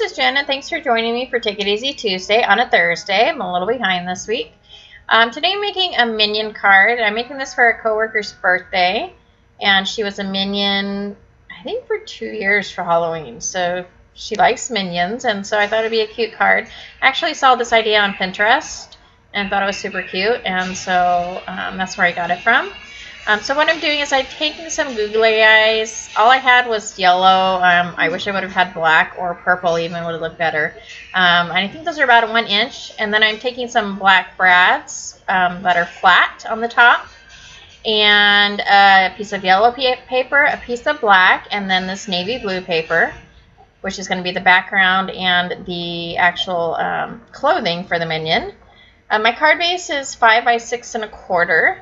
is Jen, and thanks for joining me for Take It Easy Tuesday on a Thursday. I'm a little behind this week. Today I'm making a Minion card. I'm making this for a coworker's birthday, and she was a Minion, I think, for 2 years for Halloween. So she likes Minions, and so I thought it'd be a cute card. I actually saw this idea on Pinterest and thought it was super cute, and so that's where I got it from. So what I'm doing is I'm taking some googly eyes. All I had was yellow. I wish I would have had black or purple even would have looked better. And I think those are about 1 inch. And then I'm taking some black brads that are flat on the top, and a piece of yellow paper, a piece of black, and then this navy blue paper, which is going to be the background and the actual clothing for the Minion. My card base is 5 by 6 1/4.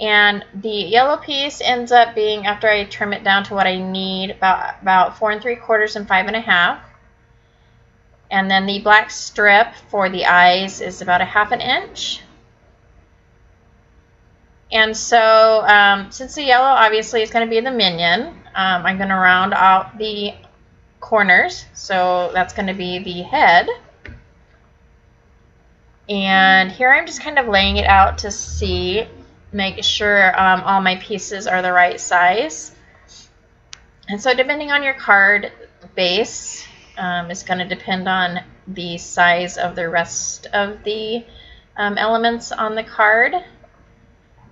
And the yellow piece ends up being, after I trim it down to what I need, about 4 3/4 and 5 1/2. And then the black strip for the eyes is about 1/2 inch. And so since the yellow obviously is going to be the Minion, I'm going to round out the corners. So that's going to be the head. And here I'm just kind of laying it out to see, make sure all my pieces are the right size. And so depending on your card base, is going to depend on the size of the rest of the elements on the card.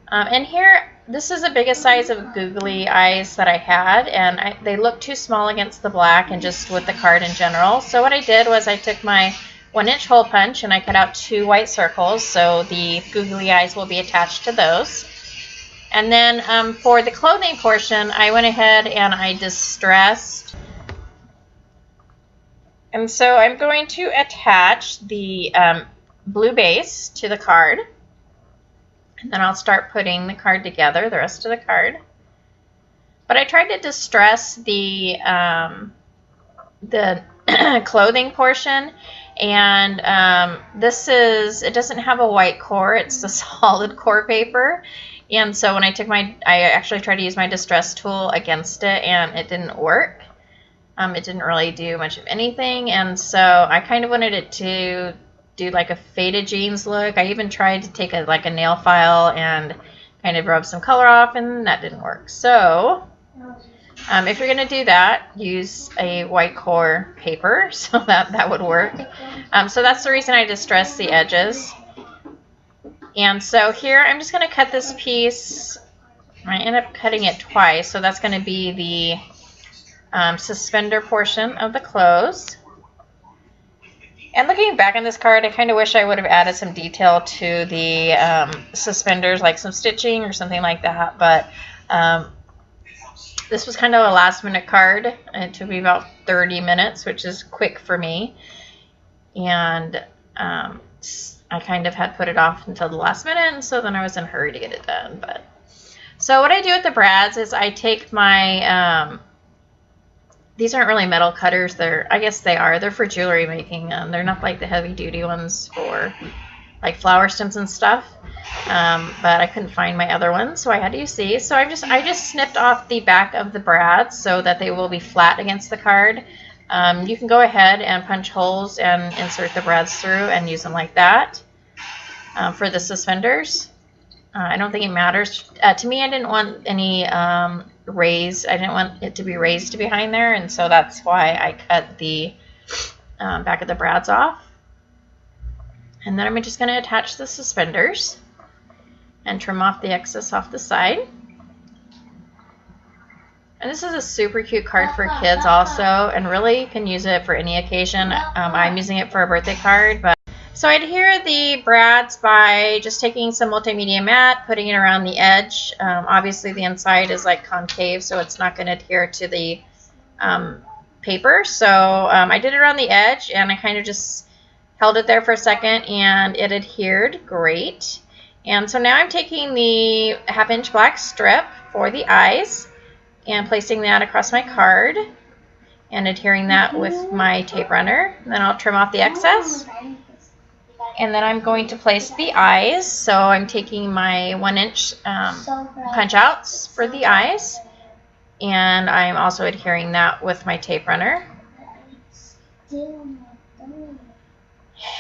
And here, this is the biggest size of googly eyes that I had, and they look too small against the black and just with the card in general. So what I did was I took my 1 inch hole punch and I cut out 2 white circles, so the googly eyes will be attached to those. And then for the clothing portion, I went ahead and I distressed. And so I'm going to attach the blue base to the card. And then I'll start putting the card together, the rest of the card. But I tried to distress the clothing portion. And it doesn't have a white core, it's a solid core paper. And so when I actually tried to use my distress tool against it, and it didn't work. It didn't really do much of anything, and so I kind of wanted it to do like a faded jeans look. I even tried to take a nail file and kind of rub some color off, and that didn't work. So if you're going to do that, use a white core paper, so that would work. So that's the reason I distressed the edges. And so here I'm just going to cut this piece. I end up cutting it twice, so that's going to be the suspender portion of the clothes. And looking back on this card, I kind of wish I would have added some detail to the suspenders, like some stitching or something like that, but this was kind of a last-minute card. It took me about 30 minutes, which is quick for me. And I kind of had put it off until the last minute, and so then I was in a hurry to get it done. So what I do with the brads is I take my, these aren't really metal cutters. I guess they are. They're for jewelry making. They're not like the heavy-duty ones for like flower stems and stuff. But I couldn't find my other ones, so I had to use these. So I just snipped off the back of the brads so that they will be flat against the card. You can go ahead and punch holes and insert the brads through and use them like that. For the suspenders, I don't think it matters. To me, I didn't want any raise. I didn't want it to be raised behind there, and so that's why I cut the back of the brads off. And then I'm just going to attach the suspenders and trim off the excess off the side. And this is a super cute card for kids also, and really you can use it for any occasion. I'm using it for a birthday card. So I adhere the brads by just taking some multimedia matte, putting it around the edge. Obviously the inside is like concave, so it's not going to adhere to the paper. So I did it around the edge, and I kind of just held it there for a second, and it adhered great. And so now I'm taking the 1/2 inch black strip for the eyes and placing that across my card and adhering that with my tape runner. Then I'll trim off the excess. And then I'm going to place the eyes. So I'm taking my 1 inch punch outs for the eyes, and I'm also adhering that with my tape runner.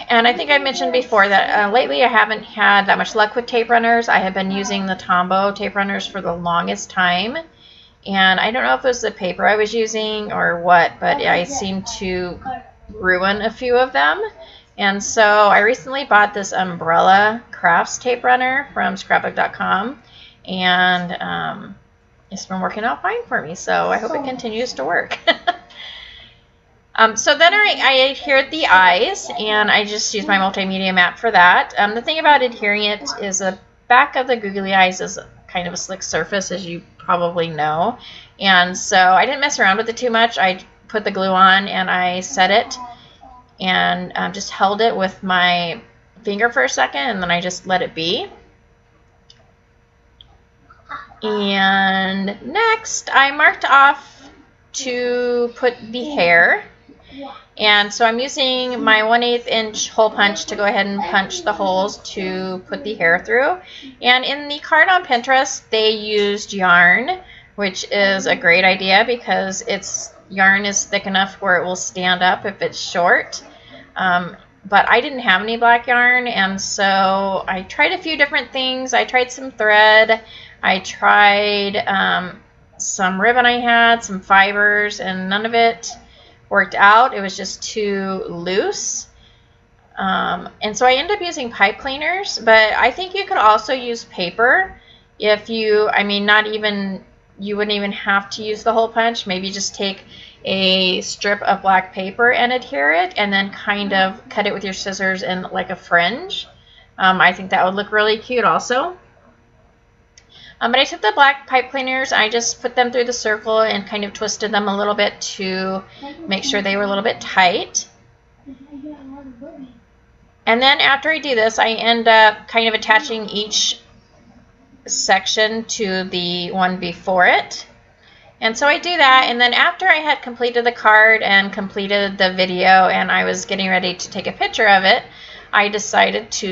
And I think I mentioned before that lately I haven't had that much luck with tape runners. I have been using the Tombow tape runners for the longest time. And I don't know if it was the paper I was using or what, but I seem to ruin a few of them. And so I recently bought this Umbrella Crafts tape runner from scrapbook.com. And it's been working out fine for me. So I hope it continues to work. So then I adhered the eyes, and I just used my multimedia map for that. The thing about adhering it is the back of the googly eyes is kind of a slick surface, as you probably know. And so I didn't mess around with it too much. I put the glue on, and I set it, and just held it with my finger for a second, and then I just let it be. And next, I marked off to put the hair. And so I'm using my 1/8 inch hole punch to go ahead and punch the holes to put the hair through. And in the card on Pinterest, they used yarn, which is a great idea because yarn is thick enough where it will stand up if it's short. But I didn't have any black yarn, and so I tried a few different things. I tried some thread. I tried some ribbon I had, some fibers, and none of it worked out. It was just too loose. And so I ended up using pipe cleaners, but I think you could also use paper if you, you wouldn't even have to use the hole punch. Maybe just take a strip of black paper and adhere it, and then kind of cut it with your scissors in like a fringe. I think that would look really cute also. But I took the black pipe cleaners, I just put them through the circle and kind of twisted them a little bit to make sure they were a little bit tight. And then after I do this, I end up kind of attaching each section to the one before it. And so I do that, and then after I had completed the card and completed the video and I was getting ready to take a picture of it, I decided to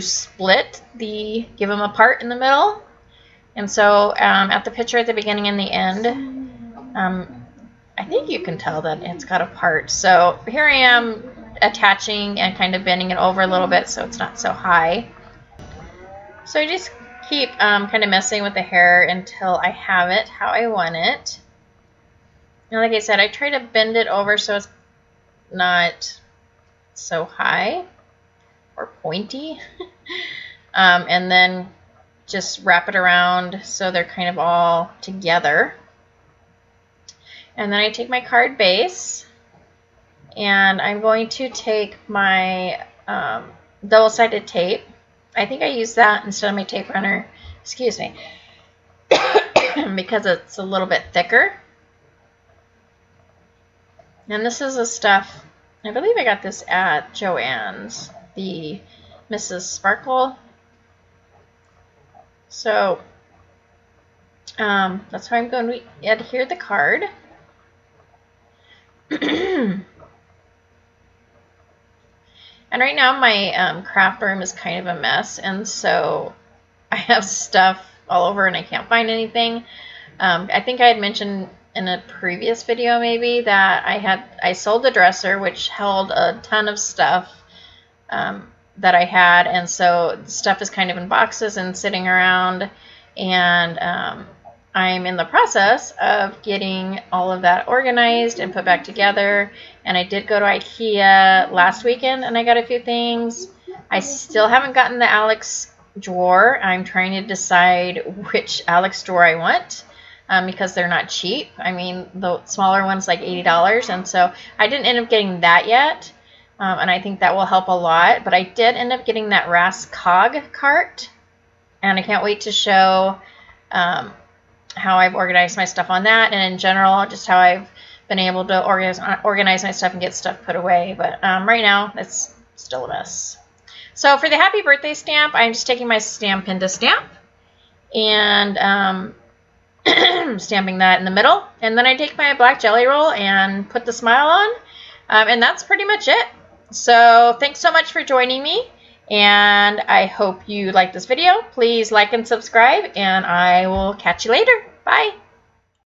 give them a part in the middle. And so at the picture at the beginning and the end, I think you can tell that it's got a part. So here I am attaching and kind of bending it over a little bit so it's not so high. So I just keep kind of messing with the hair until I have it how I want it. And like I said, I try to bend it over so it's not so high or pointy. And then just wrap it around so they're kind of all together. And then I take my card base, and I'm going to take my double-sided tape. I think I use that instead of my tape runner, excuse me, because it's a little bit thicker. And this is the stuff, I believe I got this at Joann's, the Mrs. Sparkle. So that's how I'm going to adhere the card. And right now my craft room is kind of a mess, and so I have stuff all over and I can't find anything. I think I had mentioned in a previous video maybe that I sold the dresser, which held a ton of stuff that I had, and so stuff is kind of in boxes and sitting around, and I'm in the process of getting all of that organized and put back together. And I did go to IKEA last weekend and I got a few things. I still haven't gotten the Alex drawer. I'm trying to decide which Alex drawer I want because they're not cheap. I mean, the smaller one's like $80, and so I didn't end up getting that yet. And I think that will help a lot. But I did end up getting that RAS Cog cart, and I can't wait to show how I've organized my stuff on that, and in general, just how I've been able to organize my stuff and get stuff put away. But right now, it's still a mess. So for the happy birthday stamp, I'm just taking my stamp pin to stamp and stamping that in the middle. And then I take my black jelly roll and put the smile on. And that's pretty much it. So thanks so much for joining me, and I hope you like this video. Please like and subscribe, and I will catch you later. Bye.